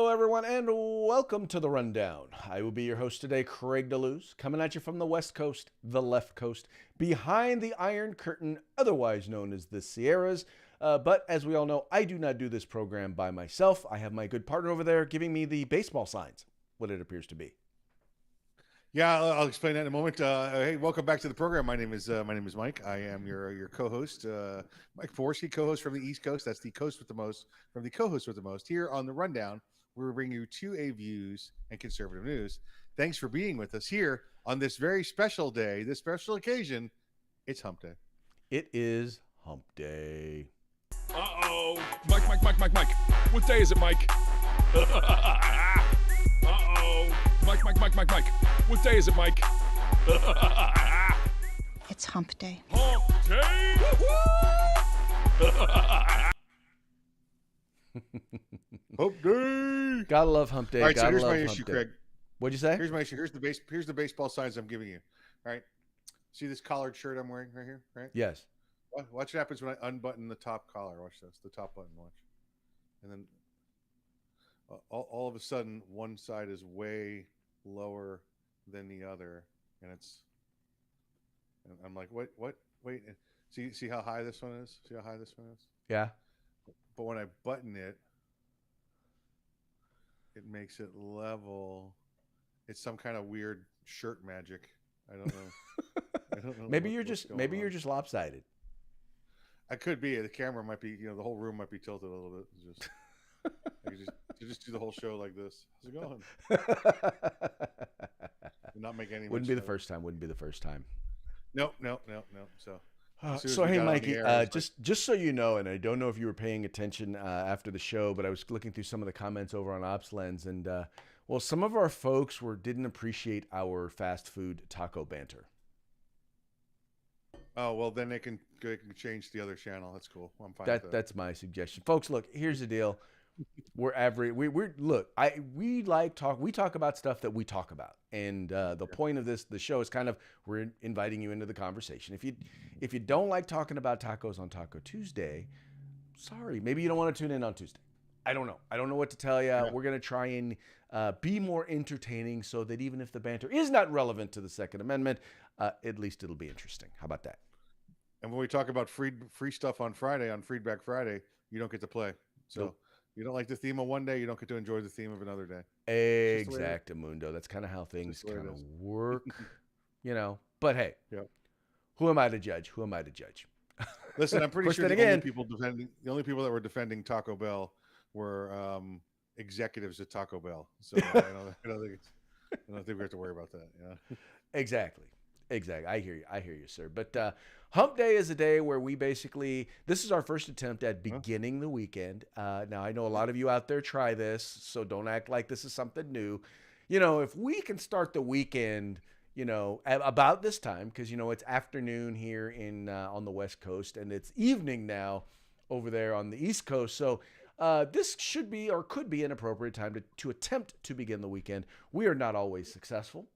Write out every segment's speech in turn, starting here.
Hello, everyone, and welcome to the Rundown. I will be your host today, Craig DeLuz, coming at you from the West Coast, the left coast, behind the Iron Curtain, otherwise known as the Sierras. But as we all know, I do not do this program by myself. I have my good partner over there giving me the baseball signs, what it appears to be. Yeah, I'll explain that in a moment. Hey, welcome back to the program. My name is Mike. I am your co-host, Mike Porsky, co-host from the East Coast. That's the coast with the most from the co-host with the most. Here on the Rundown, we bring you 2A views and conservative news. Thanks for being with us here on this very special day, this special occasion. It's Hump Day. It is Hump Day. Uh-oh. Mike. What day is it, Mike? Uh-oh. Mike. What day is it, Mike? It's Hump Day. Hump Day! Hump Day! Gotta love Hump Day. All right, so Gotta here's love my Hump issue, Day. Craig. What'd you say? Here's my issue. Here's the baseball signs I'm giving you. All right. See this collared shirt I'm wearing right here? Right? Yes. Watch what happens when I unbutton the top collar. Watch this. The top button. Watch. And then all of a sudden, one side is way lower than the other, and I'm like, what? Wait. See how high this one is? See how high this one is? Yeah. But when I button it, it makes it level. It's some kind of weird shirt magic. I don't know. I don't know. Maybe you're just lopsided. I could be. The camera might be. The whole room might be tilted a little bit. It's just. I could just do the whole show like this. How's it going? Not make any. Wouldn't be the first time. Wouldn't be the first time. No. So Hey, Mikey, just so you know, and I don't know if you were paying attention after the show, but I was looking through some of the comments over on OpsLens, and well, some of our folks didn't appreciate our fast food taco banter. Oh well, then they can change the other channel. That's cool. I'm fine with that. That's my suggestion, folks. Look, here's the deal. We talk about stuff that we talk about, and the point of the show is kind of we're inviting you into the conversation. If you don't like talking about tacos on Taco Tuesday, sorry, maybe you don't want to tune in on Tuesday. I don't know what to tell you. Yeah. We're gonna try and be more entertaining so that even if the banter is not relevant to the Second Amendment, at least it'll be interesting. How about that? And when we talk about free stuff on Friday, on Feedback Friday, you don't get to play. So. Nope. You don't like the theme of one day, you don't get to enjoy the theme of another day. Exactamundo. That's kind of how things kind of work, But hey, Who am I to judge? Listen, I'm pretty sure the only people that were defending Taco Bell were executives at Taco Bell. So I don't think we have to worry about that. Yeah. Exactly. I hear you, sir. But Hump Day is a day where this is our first attempt at beginning the weekend. Now, I know a lot of you out there try this, so don't act like this is something new. If we can start the weekend, about this time, because, it's afternoon here on the West Coast, and it's evening now over there on the East Coast. So this should be or could be an appropriate time to attempt to begin the weekend. We are not always successful.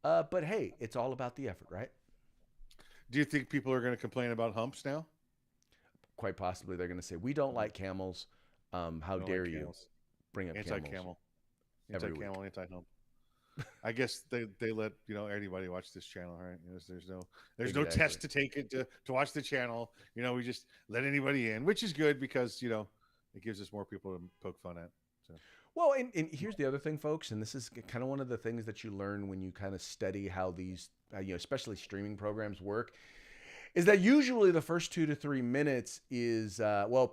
But hey, it's all about the effort, right? Do you think people are going to complain about humps now? Quite possibly. They're going to say, we don't like camels. How dare you bring up anti-camel, anti-hump. I guess they let anybody watch this channel, right? There's no test to take it to watch the channel. We just let anybody in, which is good because it gives us more people to poke fun at. So. Well, and here's the other thing, folks, and this is kind of one of the things that you learn when you kind of study how these, especially streaming programs work, is that usually the first 2 to 3 minutes is,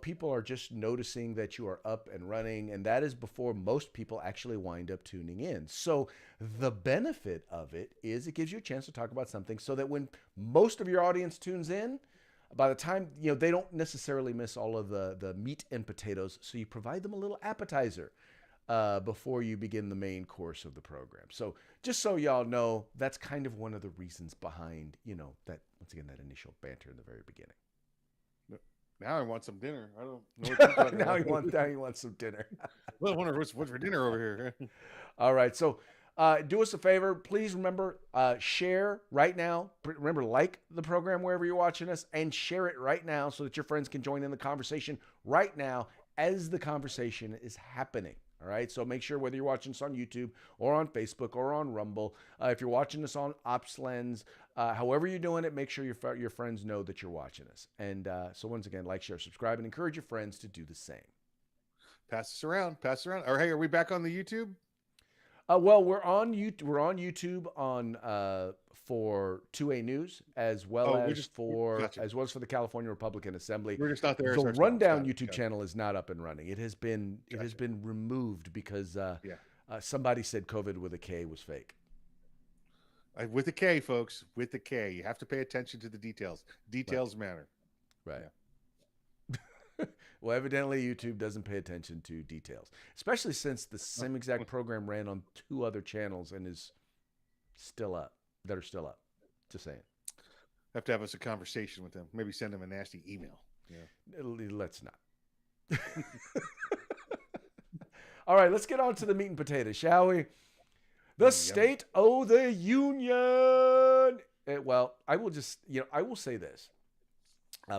people are just noticing that you are up and running, and that is before most people actually wind up tuning in. So the benefit of it is it gives you a chance to talk about something so that when most of your audience tunes in, by the time, they don't necessarily miss all of the meat and potatoes, so you provide them a little appetizer before you begin the main course of the program. So just so y'all know, that's kind of one of the reasons behind, that, once again, that initial banter in the very beginning. Now I want some dinner. I don't know what you're talking about. Now you want some dinner. Well, I wonder what's for dinner over here. All right. So do us a favor. Please remember, share right now. Remember, like the program wherever you're watching us and share it right now so that your friends can join in the conversation right now as the conversation is happening. All right. So make sure whether you're watching us on YouTube or on Facebook or on Rumble, if you're watching us on OpsLens, however you're doing it, make sure your friends know that you're watching us. And so once again, like, share, subscribe, and encourage your friends to do the same. Pass this around. Pass it around. Or hey, are we back on the YouTube? Well, we're on YouTube for 2A News as well as for the California Republican Assembly. We're just not there. The Rundown YouTube channel is not up and running. It has been removed because somebody said COVID with a K was fake. With a K, folks. With a K. You have to pay attention to the details. Details matter. Right. Yeah. Well, evidently YouTube doesn't pay attention to details, especially since the same exact program ran on 2 other channels and is still up. That are still up. Just saying. Have to have us a conversation with them. Maybe send them a nasty email. Yeah. Let's not. All right, let's get on to the meat and potatoes, shall we? The State of the Union. Well, I will say this.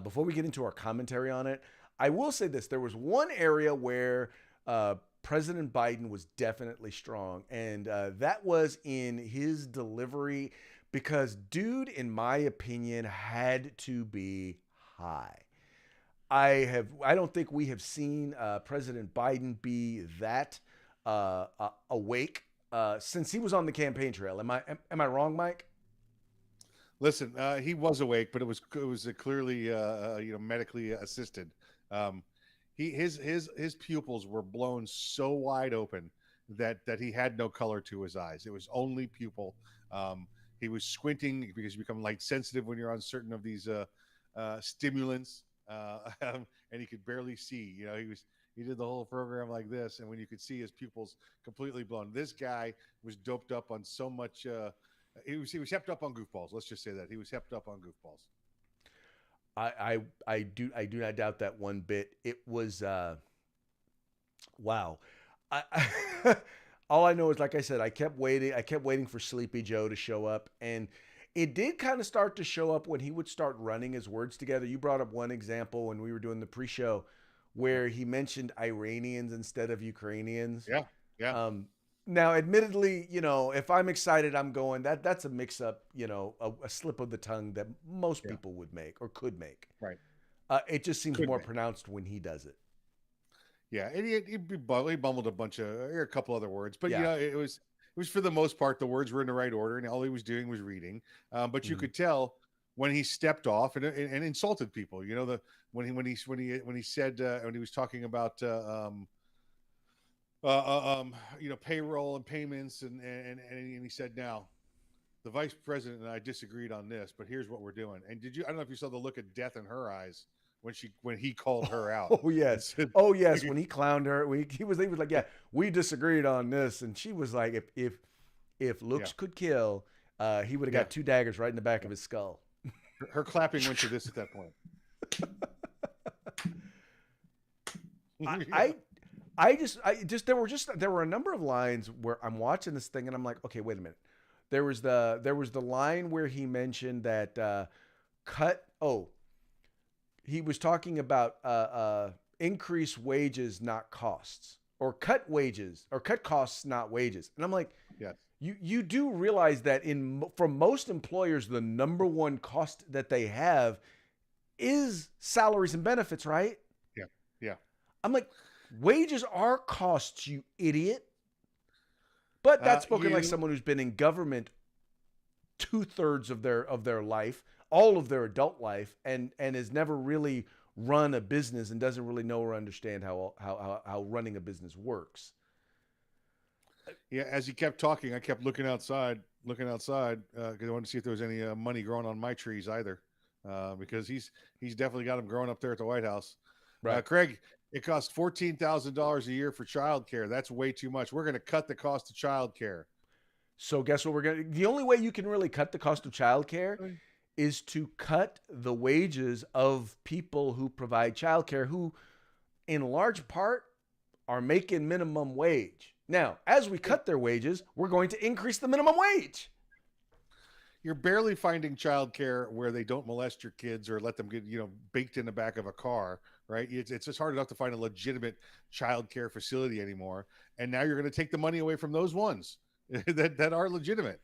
Before we get into our commentary on it, I will say this. There was one area where President Biden was definitely strong, and that was in his delivery because dude, in my opinion, had to be high. I don't think we have seen President Biden be that awake since he was on the campaign trail. Am I wrong, Mike? Listen, he was awake, but it was clearly medically assisted. His pupils were blown so wide open that he had no color to his eyes. It was only pupil. He was squinting because you become light sensitive when you're on certain of these stimulants, and he could barely see. He did the whole program like this, and when you could see his pupils completely blown. This guy was doped up on so much. He was hepped up on goofballs. Let's just say that he was hepped up on goofballs. I do not doubt that one bit. It was wow. All I know is, like I said, I kept waiting for Sleepy Joe to show up, and it did kind of start to show up when he would start running his words together. You brought up one example when we were doing the pre-show where he mentioned Iranians instead of Ukrainians. Yeah. Now, admittedly, if I'm excited, I'm going, that's a mix up, a slip of the tongue that most people would make or could make. Right. It just seems more pronounced when he does it. Yeah. And he bumbled a couple other words, but it was for the most part, the words were in the right order and all he was doing was reading. But you could tell when he stepped off and insulted people, when he said, when he was talking about, payroll and payments, and he said, now the vice president and I disagreed on this, but here's what we're doing. And I don't know if you saw the look of death in her eyes when he called her out. Oh yes. Oh yes. When he clowned her, he was like, yeah, we disagreed on this. And she was like, if looks could kill, he would have got 2 daggers right in the back of his skull. Her clapping went to this at that point. There were a number of lines where I'm watching this thing and I'm like, okay, wait a minute. There was the line where he mentioned that he was talking about increase wages, not costs, or cut wages, or cut costs, not wages. And I'm like, yes. You do realize that for most employers, the number one cost that they have is salaries and benefits, right? Yeah. I'm like, wages are costs, you idiot. But that's spoken like someone who's been in government 2/3 of their life, all of their adult life, and has never really run a business and doesn't really know or understand how running a business works. Yeah, as he kept talking, I kept looking outside because I wanted to see if there was any money growing on my trees either, because he's definitely got them growing up there at the White House. Right, Craig. It costs $14,000 a year for childcare. That's way too much. We're going to cut the cost of childcare. So guess what the only way you can really cut the cost of childcare is to cut the wages of people who provide childcare, who in large part are making minimum wage. Now, as we cut their wages, we're going to increase the minimum wage. You're barely finding childcare where they don't molest your kids or let them get, baked in the back of a car right? It's just hard enough to find a legitimate child care facility anymore. And now you're going to take the money away from those ones that are legitimate.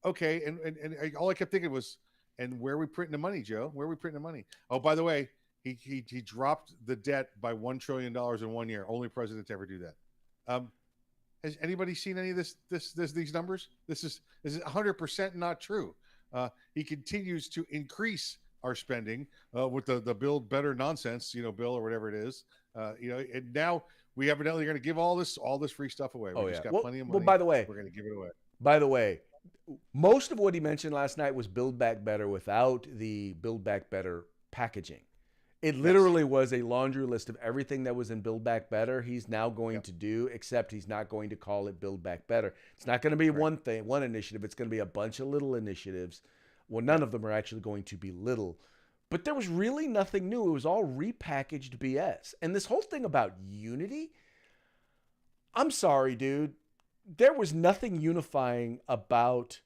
Okay. And all I kept thinking was, and where are we printing the money, Joe? Where are we printing the money? Oh, by the way, he dropped the debt by $1 trillion in 1 year. Only president to ever do that. Has anybody seen any of these numbers? This is 100% not true. He continues to increase our spending with the build better nonsense, bill or whatever it is. And now we evidently are going to give all this free stuff away. We just got plenty of money. Well, by the way, we're going to give it away. By the way, most of what he mentioned last night was Build Back Better without the Build Back Better packaging. It literally was a laundry list of everything that was in Build Back Better he's now going to do, except he's not going to call it Build Back Better. It's not going to be one initiative. It's going to be a bunch of little initiatives. Well, none of them are actually going to be little. But there was really nothing new. It was all repackaged BS. And this whole thing about unity, I'm sorry, dude. There was nothing unifying about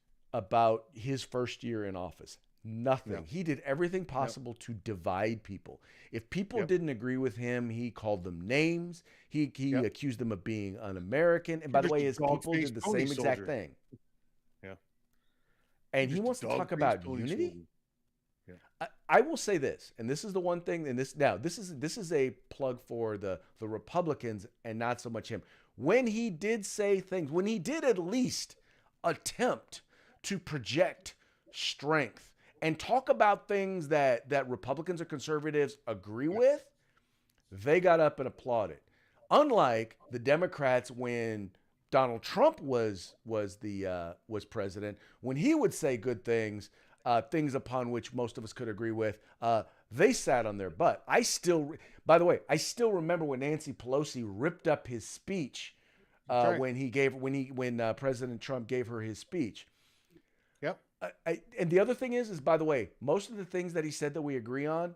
his first year in office. Nothing. Yep. He did everything possible to divide people. If people didn't agree with him, he called them names. He accused them of being un-American. And by the way, his people did the same exact thing. Yeah. And he wants to talk about unity. Yeah. I will say this, and this is the one thing, and this is a plug for the Republicans and not so much him. When he did say things, when he did at least attempt to project strength and talk about things that Republicans or conservatives agree with, they got up and applauded. Unlike the Democrats when Donald Trump was president, when he would say good things, things upon which most of us could agree with, they sat on their butt. By the way, I still remember when Nancy Pelosi ripped up his speech when President Trump gave her his speech. Yep. And the other thing is, by the way, most of the things that he said that we agree on,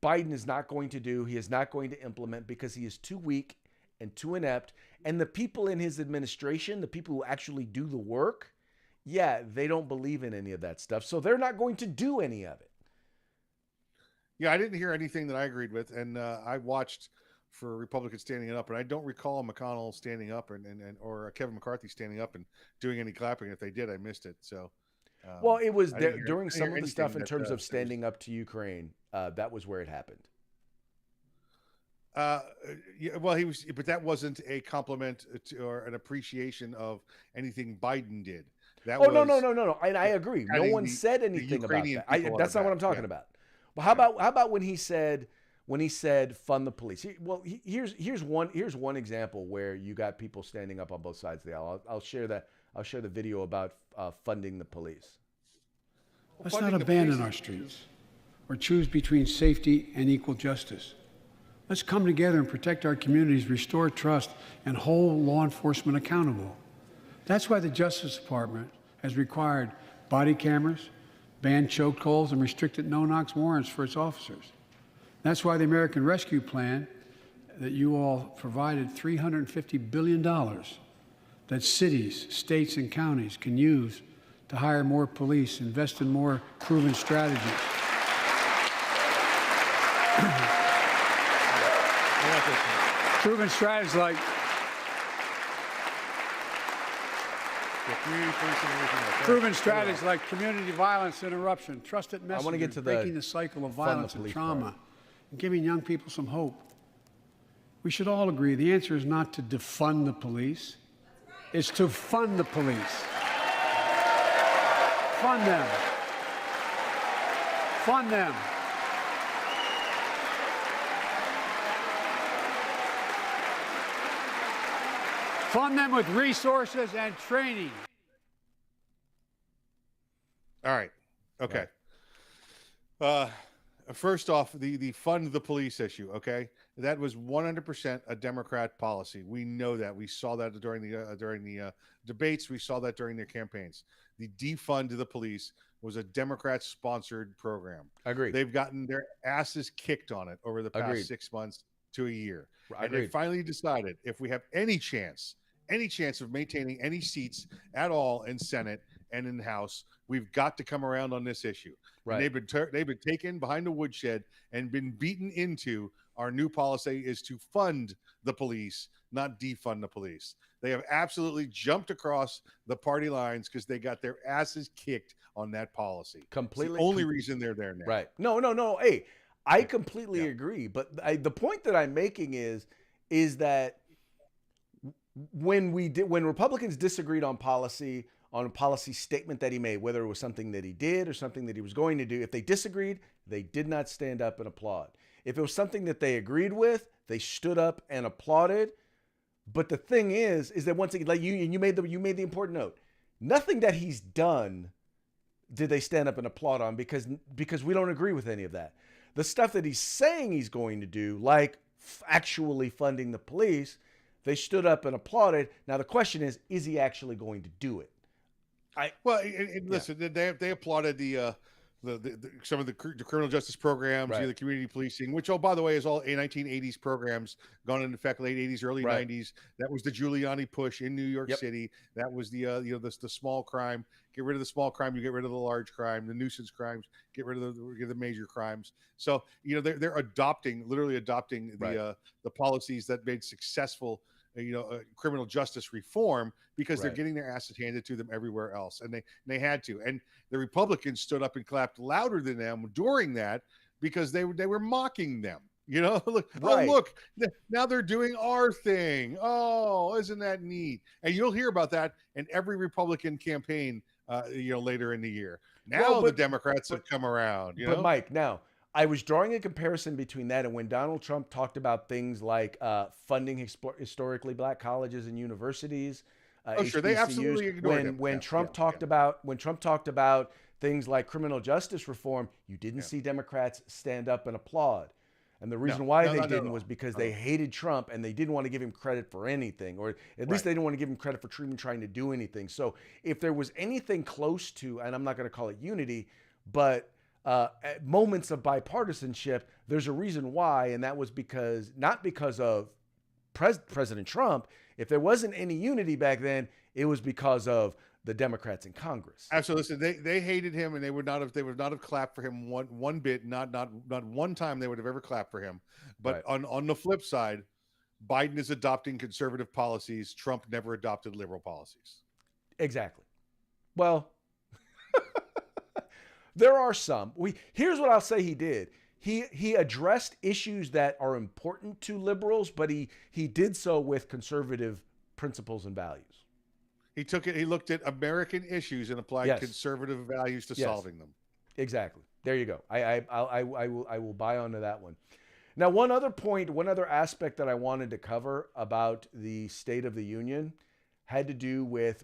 Biden is not going to do. He is not going to implement because he is too weak and too inept. And the people in his administration, the people who actually do the work, they don't believe in any of that stuff. So they're not going to do any of it. Yeah, I didn't hear anything that I agreed with. And I watched for Republicans standing up, and I don't recall McConnell standing up or Kevin McCarthy standing up and doing any clapping. If they did, I missed it. So, well, it was during some of the stuff in terms of standing up to Ukraine. That was where it happened. Well, he was, but that wasn't a compliment or an appreciation of anything Biden did. That was no. And I agree. No one said anything about that. That's not what I'm talking about. Well, how about when he said fund the police? Here's one example where you got people standing up on both sides of the aisle. I'll share the video about funding the police. Let's not abandon our streets or choose between safety and equal justice. Let's come together and protect our communities, restore trust, and hold law enforcement accountable. That's why the Justice Department has required body cameras, banned chokeholds, and restricted no-knock warrants for its officers. That's why the American Rescue Plan that you all provided $350 billion that cities, states, and counties can use to hire more police, invest in more proven strategies. Proven strategies like community violence interruption, trusted messaging, breaking the cycle of violence and trauma, and giving young people some hope. We should all agree the answer is not to defund the police. It's to fund the police. Fund them. Fund them. Fund them with resources and training. All right. Okay. First off, the fund the police issue. Okay, that was 100% a Democrat policy. We know that. We saw that during the debates. We saw that during their campaigns. The defund the police was a Democrat-sponsored program. Agreed. They've gotten their asses kicked on it over the past 6 months to a year. And they finally decided if we have any chance of maintaining any seats at all in Senate and in the House, we've got to come around on this issue. Right. And they've been taken behind the woodshed and been beaten into our new policy is to fund the police, not defund the police. They have absolutely jumped across the party lines because they got their asses kicked on that policy. Completely. It's the only reason they're there now. Right. No. Hey, I completely agree. But the point that I'm making is that when Republicans disagreed on a policy statement that he made, whether it was something that he did or something that he was going to do, if they disagreed, they did not stand up and applaud. If it was something that they agreed with, they stood up and applauded. But the thing is that once again, like you made the important note, nothing that he's done did they stand up and applaud on because we don't agree with any of that. The stuff that he's saying he's going to do, like actually funding the police, they stood up and applauded. Now the question is he actually going to do it? Listen, they applauded the some of the criminal justice programs, Right. the community policing, which, oh, by the way, is all 1980s programs gone into effect late 80s, early Right. 90s. That was the Giuliani push in New York Yep. City. That was the small crime. Get rid of the small crime, you get rid of the large crime, the nuisance crimes, get rid of the major crimes. So they're literally adopting Right. the policies that made successful criminal justice reform because they're Right. getting their asses handed to them everywhere else, and they had to. And the Republicans stood up and clapped louder than them during that because they were mocking them. Look, Right. oh, look, now they're doing our thing. Oh, isn't that neat? And you'll hear about that in every Republican campaign, later in the year. Now the Democrats have come around. But Mike, now I was drawing a comparison between that and when Donald Trump talked about things like funding historically black colleges and universities. Sure, they absolutely ignored him. When Trump talked about things like criminal justice reform, you didn't see Democrats stand up and applaud. And the reason why they didn't was because they hated Trump and they didn't want to give him credit for anything, or at least they didn't want to give him credit for even trying to do anything. So if there was anything close to, and I'm not going to call it unity, but moments of bipartisanship, there's a reason why, and that was not because of President Trump. If there wasn't any unity back then, it was because of the Democrats in Congress. Absolutely. Listen, they hated him, and they would not have clapped for him one bit. Not one time they would have ever clapped for him. But on the flip side, Biden is adopting conservative policies. Trump never adopted liberal policies. Exactly. Well, there are some. Here's what I'll say he did. He addressed issues that are important to liberals, but he did so with conservative principles and values. He looked at American issues and applied conservative values to solving them. Exactly. There you go. I will buy onto that one. Now, one other aspect that I wanted to cover about the State of the Union had to do with,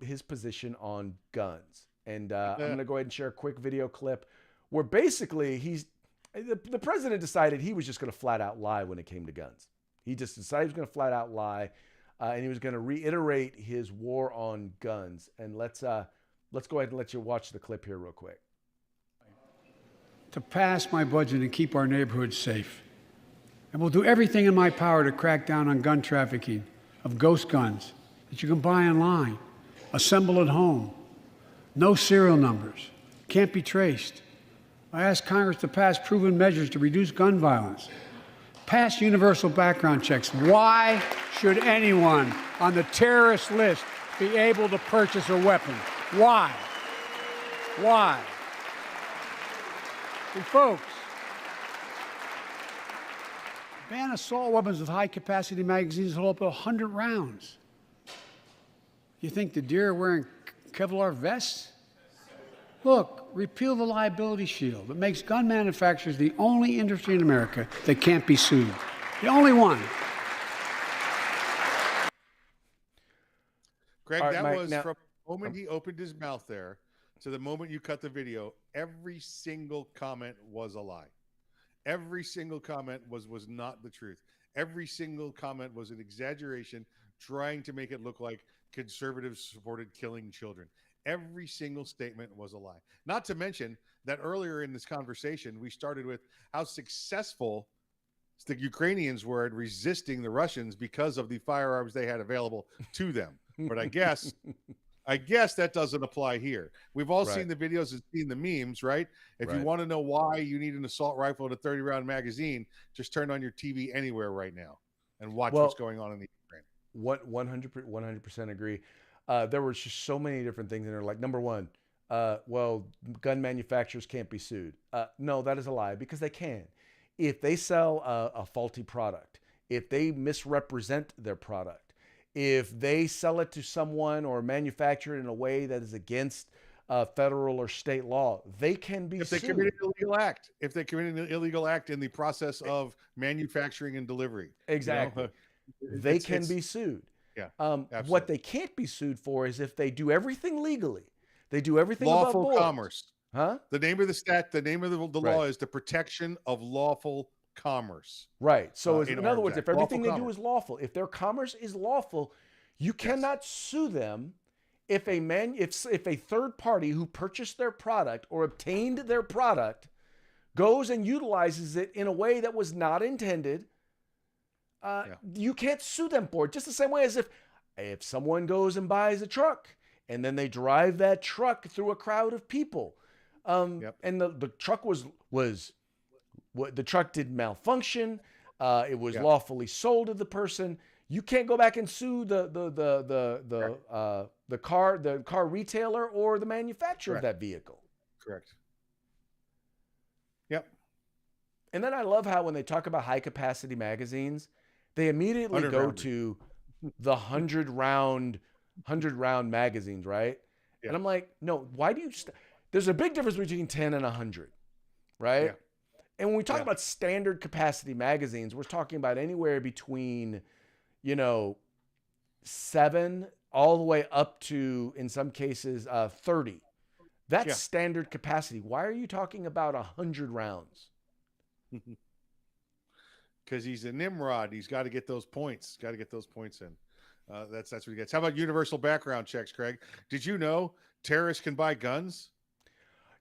his position on guns. And I'm going to go ahead and share a quick video clip where basically the president decided he was just going to flat out lie when it came to guns. He just decided he was going to flat out lie. And he was going to reiterate his war on guns. And let's go ahead and let you watch the clip here real quick. To pass my budget and keep our neighborhoods safe. And we'll do everything in my power to crack down on gun trafficking of ghost guns that you can buy online, assemble at home, no serial numbers, can't be traced. I asked Congress to pass proven measures to reduce gun violence. Pass universal background checks. Why should anyone on the terrorist list be able to purchase a weapon? Why? Why? And folks, ban assault weapons with high-capacity magazines that hold up to 100 rounds. You think the deer are wearing Kevlar vests? Look, repeal the liability shield that makes gun manufacturers the only industry in America that can't be sued. The only one. Greg, All right, that Mike, was now- from the moment he opened his mouth there to the moment you cut the video. Every single comment was a lie. Every single comment was not the truth. Every single comment was an exaggeration, trying to make it look like conservatives supported killing children. Every single statement was a lie. Not to mention that earlier in this conversation, we started with how successful the Ukrainians were at resisting the Russians because of the firearms they had available to them. But I guess I guess that doesn't apply here. We've all Right. seen the videos and seen the memes, right? If you Right. want to know why you need an assault rifle and a 30-round magazine, just turn on your TV anywhere right now and watch what's Well, going on in the Ukraine. what 100% agree. There were just so many different things in there. Like number one, well, gun manufacturers can't be sued. No, that is a lie because they can. If they sell a faulty product, if they misrepresent their product, if they sell it to someone or manufacture it in a way that is against federal or state law, they can be If they sued. commit an illegal act, if they commit an illegal act in the process of manufacturing and delivery, Exactly. They can be sued. Yeah, What absolutely. they can't be sued for is if they do everything legally. They do everything Lawful above board. commerce. Huh? The name of the name of the Right. law is the protection of lawful commerce. Right. So In in other Arms words, Act. if everything Lawful they do commerce. is lawful, if their commerce is lawful, you cannot sue them if a third party who purchased their product or obtained their product goes and utilizes it in a way that was not intended. You can't sue them for it. Just the same way as if someone goes and buys a truck and then they drive that truck through a crowd of people, and the truck the truck did malfunction. It was lawfully sold to the person. You can't go back and sue the car retailer or the manufacturer of that vehicle. Correct. Yep. And then I love how when they talk about high capacity magazines, they immediately 100 go round. to the 100 round magazines, right? Yeah. And I'm like, no, why do you? There's a big difference between 10 and 100, right? Yeah. And when we talk about standard capacity magazines, we're talking about anywhere between, 7 all the way up to, in some cases, 30. That's standard capacity. Why are you talking about 100 rounds? Because he's a Nimrod. He's got to get those points. Got to get those points in. That's what he gets. How about universal background checks, Craig? Did you know terrorists can buy guns?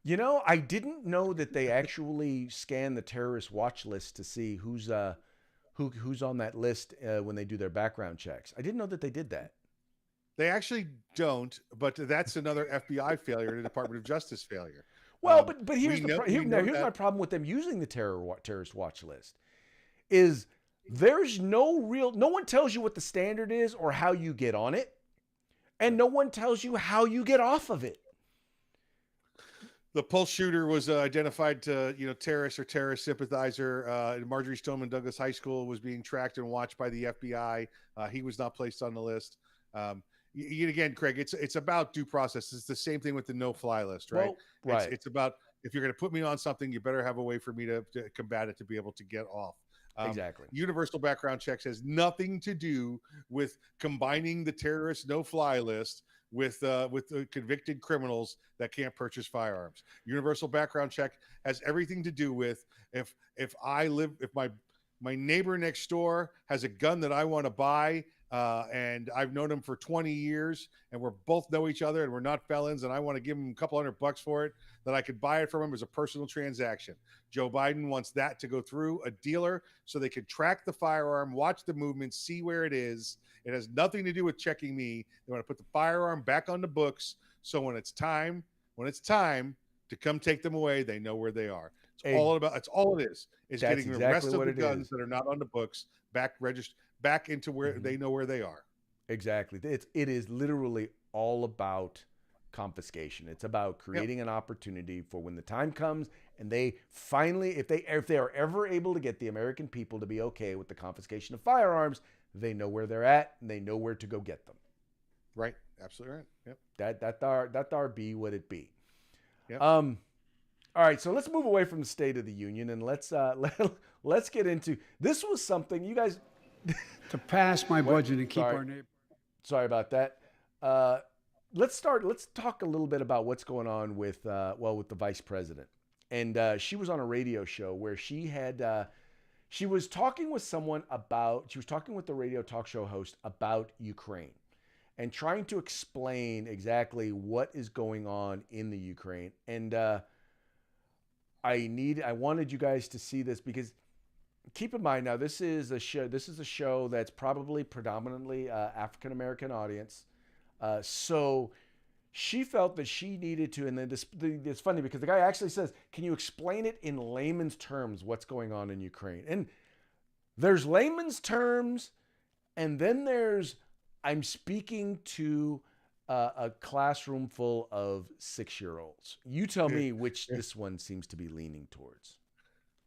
I didn't know that they actually scan the terrorist watch list to see who's on that list when they do their background checks. I didn't know that they did that. They actually don't, but that's another FBI failure and a Department of Justice failure. Well, but here's here's my problem with them using the terrorist watch list. Is there's no one tells you what the standard is or how you get on it, and no one tells you how you get off of it. The pulse shooter was identified to, terrorist or terrorist sympathizer. Marjorie Stoneman Douglas High School was being tracked and watched by the FBI. He was not placed on the list. Again, Craig, it's about due process. It's the same thing with the no-fly list, right? Well, right. It's about, if you're going to put me on something, you better have a way for me to combat it, to be able to get off. Exactly. Universal background checks has nothing to do with combining the terrorist no-fly list with convicted criminals that can't purchase firearms. Universal background check has everything to do with if my neighbor next door has a gun that I want to buy, and I've known him for 20 years, and we're both know each other, and we're not felons, and I want to give him a couple $100 for it, that I could buy it from him as a personal transaction. Joe Biden wants that to go through a dealer so they can track the firearm, watch the movement, see where it is. It has nothing to do with checking me. They want to put the firearm back on the books, so when it's time to come take them away, they know where they are. It's all it is. It's getting the rest of the guns that are not on the books back into where they know where they are. Exactly. It is literally all about confiscation. It's about creating an opportunity for when the time comes and they finally, if they are ever able to get the American people to be okay with the confiscation of firearms, they know where they're at and they know where to go get them. Right. Absolutely right. Yep. That our be what it be. Yep. All right, so let's move away from the State of the Union and let's get into, this was something you guys to pass my budget and keep our neighbor. Sorry about that. Let's talk a little bit about what's going on with the vice president. And she was on a radio show where she was talking with the radio talk show host about Ukraine and trying to explain exactly what is going on in the Ukraine. And I wanted you guys to see this because keep in mind now, this is a show that's probably predominantly African-American audience. So she felt that she needed to, and then it's funny because the guy actually says, "Can you explain it in layman's terms? What's going on in Ukraine?" And there's layman's terms, and then there's I'm speaking to a classroom full of 6-year-olds. You tell me which this one seems to be leaning towards.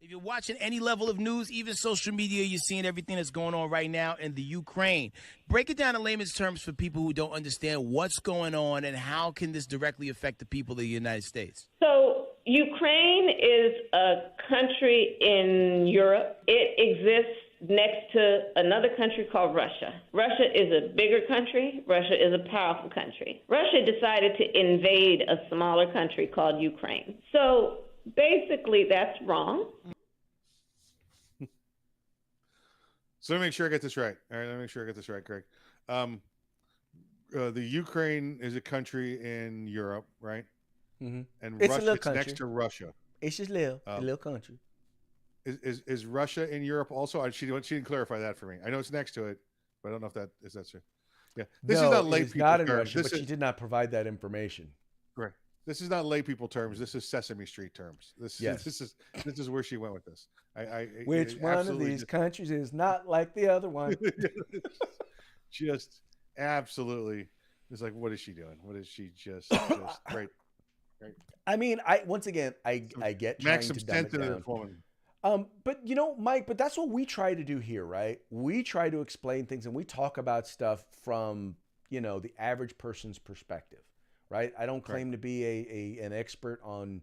If you're watching any level of news, even social media, you're seeing everything that's going on right now in the Ukraine. Break it down in layman's terms for people who don't understand what's going on and how can this directly affect the people of the United States. So Ukraine is a country in Europe. It exists next to another country called Russia. Russia is a bigger country. Russia is a powerful country. Russia decided to invade a smaller country called Ukraine. So basically, that's wrong. So let me make sure I get this right. All right, let me make sure I get this right, Craig. The Ukraine is a country in Europe, right? Mm-hmm. And It's a Russia, little it's country. next to Russia. It's just a little country. Is Russia in Europe also? She didn't clarify that for me. I know it's next to it, but I don't know if that's true. Yeah, this is not lay people not in terms. Russia, but she did not provide that information. Correct. This is not lay people terms. This is Sesame Street terms. This is where she went with this. Which one of these countries is not like the other one? Just absolutely. It's like, what is she doing? What is she just right? I mean, I get trying Make some to dumb sense it into down. this woman. But Mike, but that's what we try to do here, right? We try to explain things and we talk about stuff from, the average person's perspective, right? I don't claim to be an expert on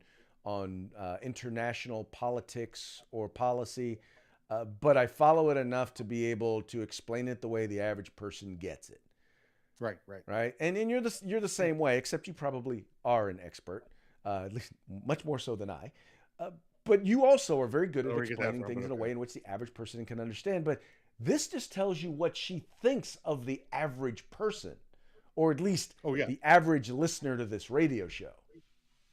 international politics or policy, but I follow it enough to be able to explain it the way the average person gets it. Right. And you're the same way, except you probably are an expert, at least much more so than I. But you also are very good at explaining things in a way in which the average person can understand. But this just tells you what she thinks of the average person, or at least the average listener to this radio show.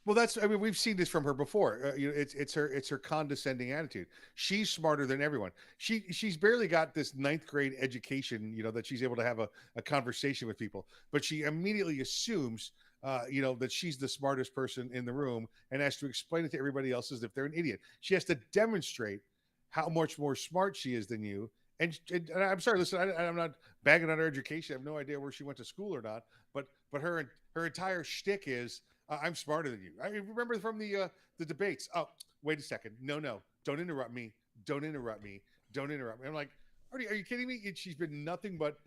Well, we've seen this from her before. It's her condescending attitude. She's smarter than everyone. She's barely got this 9th grade education, that she's able to have a conversation with people, but she immediately assumes that she's the smartest person in the room and has to explain it to everybody else as if they're an idiot. She has to demonstrate how much more smart she is than you. And I'm sorry, listen, I'm not bagging on her education. I have no idea where she went to school or not, but her entire shtick is, I'm smarter than you. I remember from the debates. Oh, wait a second. No, don't interrupt me. Don't interrupt me. Don't interrupt me. I'm like, are you kidding me? She's been nothing but,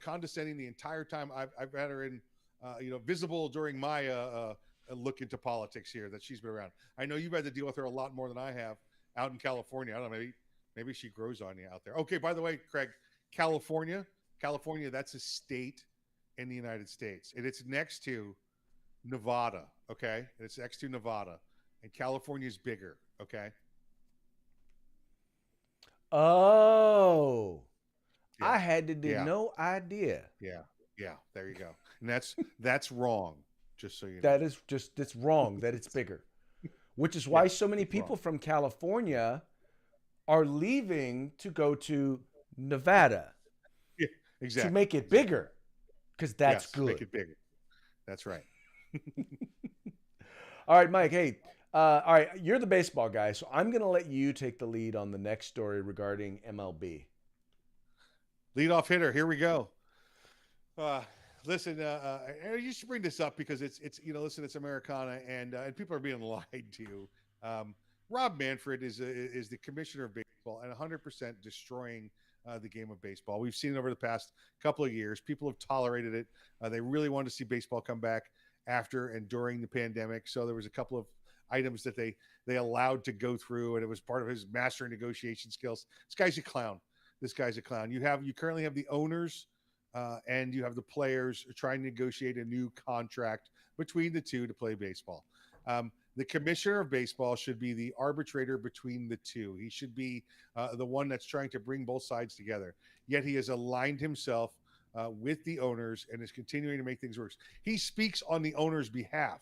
condescending the entire time I've had her in, visible during my look into politics here that she's been around. I know you've had to deal with her a lot more than I have out in California. I don't know, maybe she grows on you out there. Okay, by the way, Craig, California, that's a state in the United States. And it's next to Nevada, okay? It's next to Nevada. And California is bigger, okay? Oh. Yeah. I had no idea. Yeah, there you go. And that's wrong, just so you know. It's wrong that it's bigger. Which is why so many people from California are leaving to go to Nevada. Yeah, exactly. To make it bigger. Because that's good. Make it bigger. That's right. All right, Mike. Hey, all right. You're the baseball guy, so I'm going to let you take the lead on the next story regarding MLB. Leadoff hitter. Here we go. Listen, you should bring this up because it's it's Americana and people are being lied to. Rob Manfred is the commissioner of baseball and 100% destroying the game of baseball. We've seen it over the past couple of years. People have tolerated it. They really wanted to see baseball come back after and during the pandemic. So there was a couple of items that they allowed to go through, and it was part of his master negotiation skills. This guy's a clown. You currently have the owners and you have the players trying to negotiate a new contract between the two to play baseball. The commissioner of baseball should be the arbitrator between the two. He should be the one that's trying to bring both sides together. Yet he has aligned himself with the owners and is continuing to make things worse. He speaks on the owners' behalf.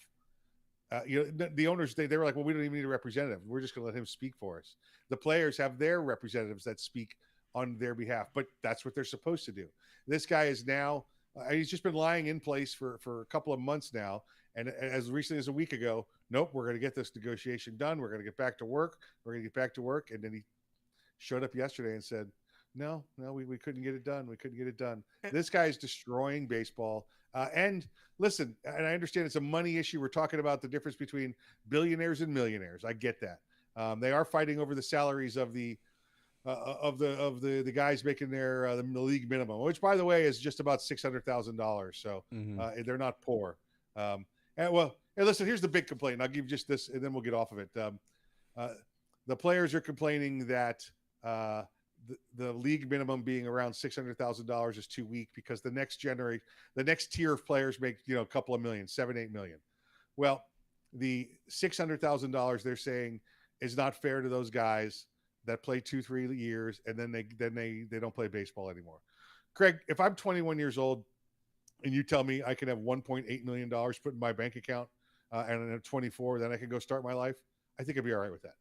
The owners, they were like, well, we don't even need a representative. We're just going to let him speak for us. The players have their representatives that speak on their behalf, but that's what they're supposed to do. This guy is now He's just been lying in place for a couple of months now. And as recently as a week ago, nope, we're going to get this negotiation done. We're going to get back to work. We're going to get back to work. And then he showed up yesterday and said, no, we couldn't get it done. We couldn't get it done. This guy is destroying baseball. And listen, and I understand it's a money issue. We're talking about the difference between billionaires and millionaires. I get that. They are fighting over the salaries of the guys making their the league minimum, which by the way is just about $600,000. So they're not poor. And listen, here's the big complaint. And I'll give you just this, and then we'll get off of it. The players are complaining that the league minimum being around $600,000 is too weak because the next tier of players make a couple of million, 7-8 million. Well, the $600,000 they're saying is not fair to those guys that play 2-3 years and then they don't play baseball anymore. Craig, if I'm 21 years old and you tell me I can have $1.8 million put in my bank account and at 24, then I can go start my life, I think I'd be all right with that.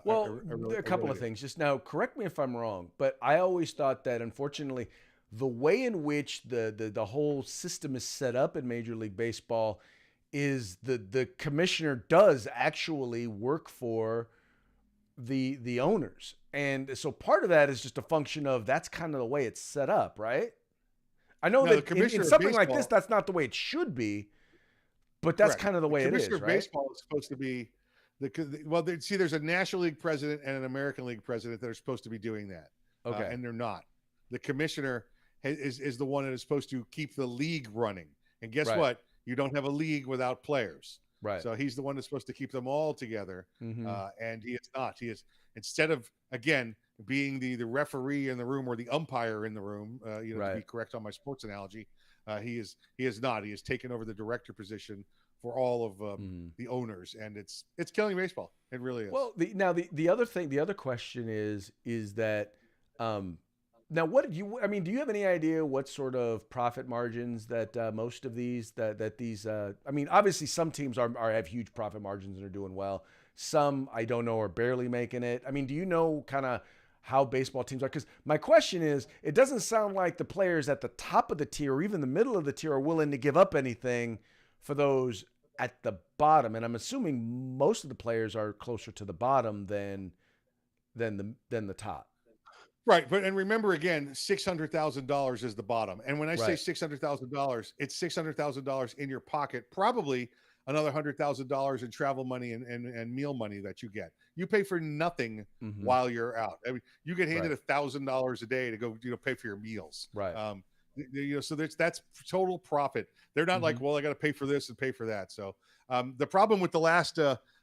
Well, a couple of things. Just now, correct me if I'm wrong, but I always thought that, unfortunately, the way in which the whole system is set up in Major League Baseball is the commissioner does actually work for the owners. And so part of that is just a function of that's kind of the way it's set up, right? I know that in something like this, that's not the way it should be, but that's kind of the way it is, right? Commissioner of Baseball is supposed to be there's a National League president and an American League president that are supposed to be doing that. Okay. And they're not. The commissioner is the one that is supposed to keep the league running. And guess what? You don't have a league without players. Right. So he's the one that's supposed to keep them all together. And he is not. He is, instead of, again, being the referee in the room or the umpire in the room, to be correct on my sports analogy, he is not. He has taken over the director position for all of the owners, and it's killing baseball. It really is. Well, the other question is that now what do you have any idea what sort of profit margins that most of these obviously some teams have huge profit margins and are doing well. Some I don't know are barely making it. I mean, do you know kind of how baseball teams are? Because my question is, it doesn't sound like the players at the top of the tier or even the middle of the tier are willing to give up anything for those at the bottom, and I'm assuming most of the players are closer to the bottom than the top. Right, and remember again, $600,000 is the bottom. And when I say $600,000, it's $600,000 in your pocket, probably another $100,000 in travel money and meal money that you get. You pay for nothing while you're out. I mean, you get handed $1,000 a day to go, pay for your meals. Right. So that's total profit. They're not like, well, I got to pay for this and pay for that. So the problem with the last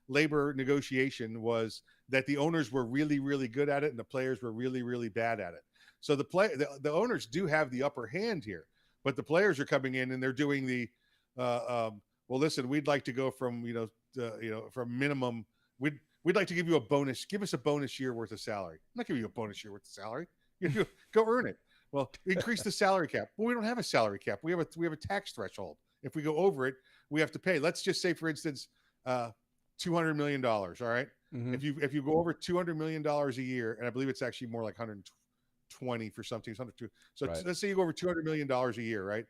labor negotiation was that the owners were really, really good at it and the players were really, really bad at it. So the owners do have the upper hand here, but the players are coming in and they're doing the, well, listen, we'd like to go from, from minimum. We'd like to give you a bonus. Give us a bonus year worth of salary. I'm not giving you a bonus year worth of salary. Go earn it. Well, increase the salary cap. Well, we don't have a salary cap. We have a tax threshold. If we go over it, we have to pay. Let's just say, for instance, $200 million. All right. If you go over $200 million a year, and I believe it's actually more like 120 for some teams, 102. So let's say you go over $200 million a year, right?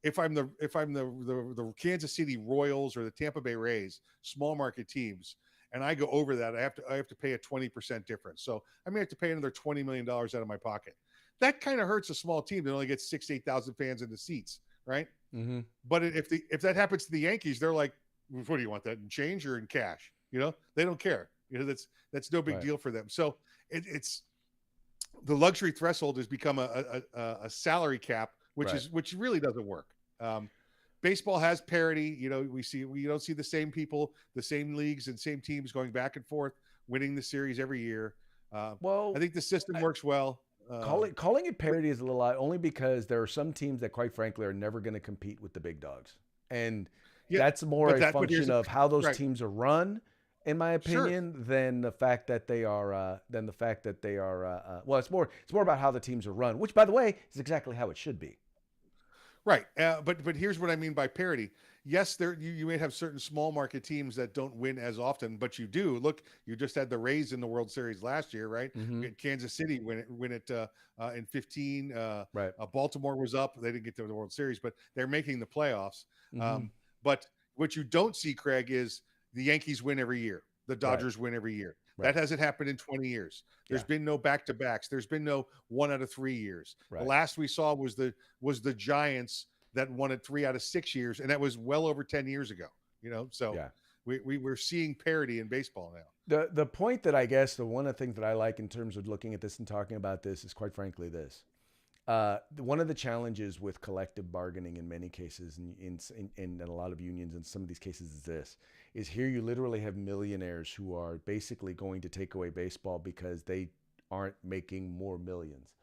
If I'm the Kansas City Royals or the Tampa Bay Rays, small market teams, and I go over that, I have to pay a 20% difference. So I may have to pay another $20 million out of my pocket. That kind of hurts a small team that only gets 8,000 fans in the seats, right? But if that happens to the Yankees, they're like, what do you want, that in change or in cash? They don't care. That's no big deal for them. So it's the luxury threshold has become a salary cap, which really doesn't work. Baseball has parity. We don't see the same people, the same leagues and same teams going back and forth, winning the series every year. I think the system works well. Calling it parity is a little odd, only because there are some teams that, quite frankly, are never going to compete with the big dogs, and that's more a function of how those teams are run, in my opinion, than the fact that they are. Well, it's more about how the teams are run, which, by the way, is exactly how it should be. Right, but here's what I mean by parity. yes, you may have certain small market teams that don't win as often, but you do. Look, you just had the Rays in the World Series last year, right? Mm-hmm. We had Kansas City win it in 15. Right. Baltimore was up; they didn't get to the World Series, but they're making the playoffs. Mm-hmm. But what you don't see, Craig, is the Yankees win every year. The Dodgers win every year. Right. That hasn't happened in 20 years. There's been no back-to-backs. There's been no 1 out of 3 years. Right. The last we saw was the Giants that won it 3 out of 6 years, and that was well over 10 years ago. So we're seeing parity in baseball now. The point that I guess one of the things that I like in terms of looking at this and talking about this is quite frankly this. One of the challenges with collective bargaining in many cases, in a lot of unions, in some of these cases, is here you literally have millionaires who are basically going to take away baseball because they aren't making more millions.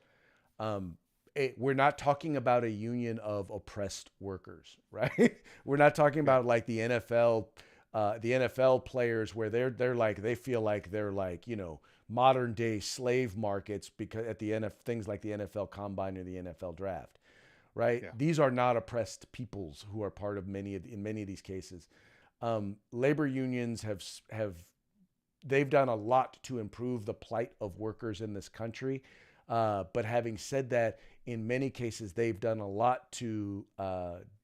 We're not talking about a union of oppressed workers, right? We're not talking about like the NFL players where they feel like they're like, modern day slave markets because at the things like the NFL Combine or the NFL Draft, right? Yeah. These are not oppressed peoples who are part of in many of these cases. Labor unions they've done a lot to improve the plight of workers in this country. But having said that, in many cases, they've done a lot to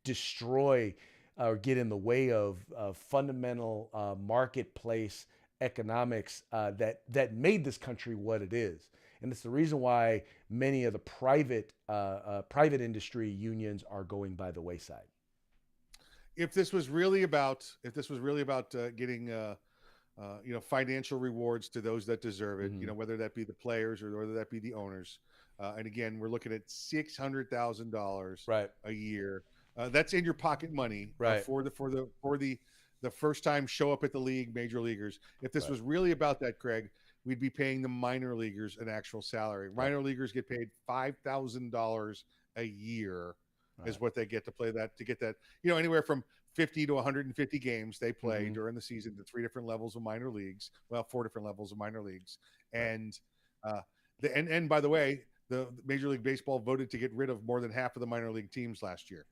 destroy or get in the way of fundamental marketplace economics that made this country what it is. And it's the reason why many of the private industry unions are going by the wayside. If this was really about getting financial rewards to those that deserve it, Mm-hmm. Whether that be the players or whether that be the owners, and again, we're looking at $600,000 a year. That's in your pocket money, right? For the first time show up at the league, major leaguers. If this was really about that, Craig, we'd be paying the minor leaguers an actual salary. Minor leaguers get paid $5,000 a year is what they get to play that, to get that, anywhere from 50 to 150 games they play during the season to 3 different levels of minor leagues. Well, 4 different levels of minor leagues. And and by the way, the Major League Baseball voted to get rid of more than half of the minor league teams last year.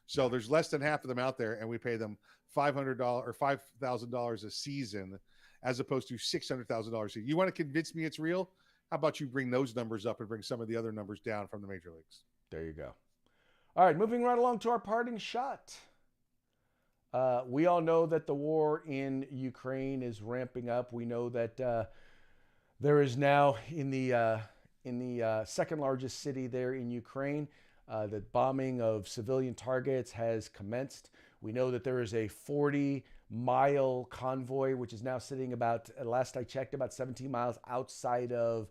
So there's less than half of them out there, and we pay them $500 or $5,000 a season, as opposed to $600,000 a season. You want to convince me it's real? How about you bring those numbers up and bring some of the other numbers down from the major leagues? There you go. All right, moving right along to our parting shot. We all know that the war in Ukraine is ramping up. We know that there is now in the second largest city there in Ukraine, the bombing of civilian targets has commenced. We know that there is a 40-mile convoy, which is now sitting about, last I checked, about 17 miles outside of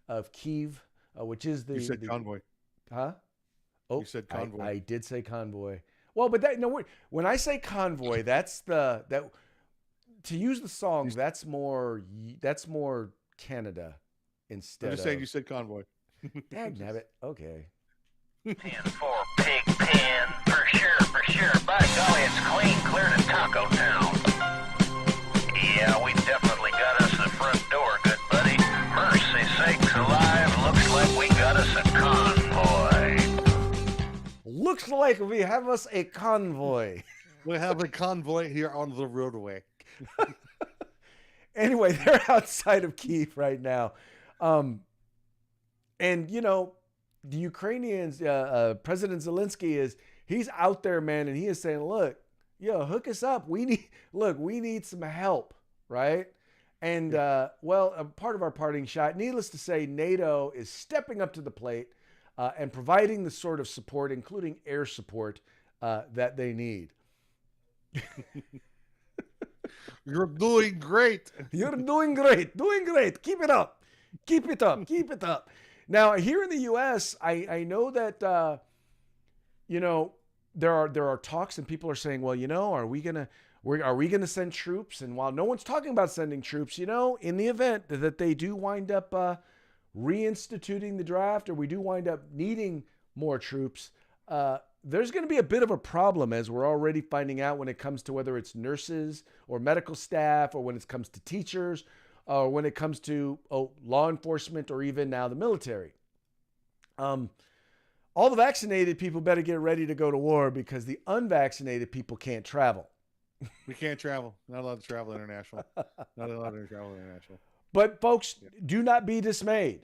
Kyiv, which is the... You said convoy. Huh? Oh, you said convoy. I did say convoy. Well, but when I say convoy, to use the song, that's more Canada instead. I'm just saying you said convoy. Dagnabbit. Okay. Pan for pig pen, for sure. By golly, it's clean, clear to Taco Town. Yeah, we definitely got us the front door, good buddy. Mercy sakes alive, looks like we got us a convoy. Looks like we have us a convoy. We have a convoy here on the roadway. Anyway, they're outside of Kyiv right now. And, the Ukrainians, President Zelensky he's out there, man, and he is saying, look, hook us up. We need some help, right? And, a part of our parting shot, needless to say, NATO is stepping up to the plate and providing the sort of support, including air support, that they need. You're doing great. You're doing great. Doing great. Keep it up. Keep it up. Keep it up. Now, here in the U.S., I know that, there are talks and people are saying, well, are we gonna send troops? And while no one's talking about sending troops, in the event that they do wind up reinstituting the draft, or we do wind up needing more troops, there's going to be a bit of a problem, as we're already finding out when it comes to whether it's nurses or medical staff, or when it comes to teachers, or when it comes to law enforcement, or even now the military. All the vaccinated people better get ready to go to war because the unvaccinated people can't travel. We can't travel. Not allowed to travel international. Not allowed to travel international. But folks, do not be dismayed.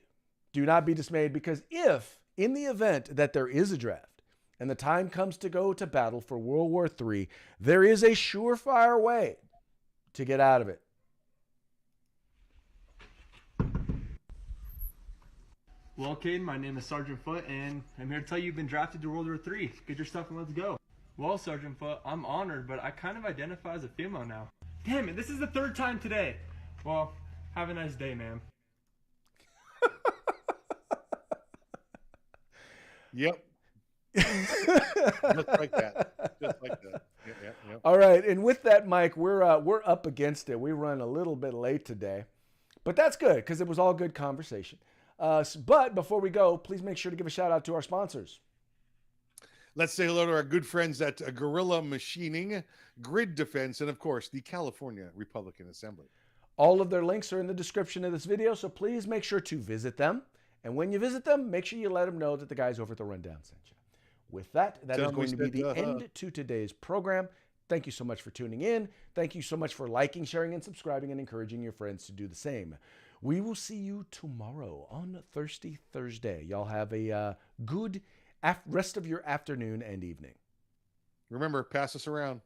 Do not be dismayed, because if, in the event that there is a draft and the time comes to go to battle for World War III, there is a surefire way to get out of it. Well, Caden, my name is Sergeant Foote, and I'm here to tell you you've been drafted to World War III. Get your stuff and let's go. Well, Sergeant Foote, I'm honored, but I kind of identify as a female now. Damn it, this is the third time today. Well, have a nice day, ma'am. Yep. Just like that. Just like that. Yep. All right, and with that, Mike, we're up against it. We run a little bit late today, but that's good because it was all good conversation. But before we go, please make sure to give a shout out to our sponsors. Let's say hello to our good friends at Guerrilla Machining, Grid Defense, and of course, the California Republican Assembly. All of their links are in the description of this video, so please make sure to visit them. And when you visit them, make sure you let them know that the guys over at the Rundown sent you. With that, that is going to be the end to today's program. Thank you so much for tuning in. Thank you so much for liking, sharing, and subscribing, and encouraging your friends to do the same. We will see you tomorrow on Thirsty Thursday. Y'all have a good rest of your afternoon and evening. Remember, pass us around.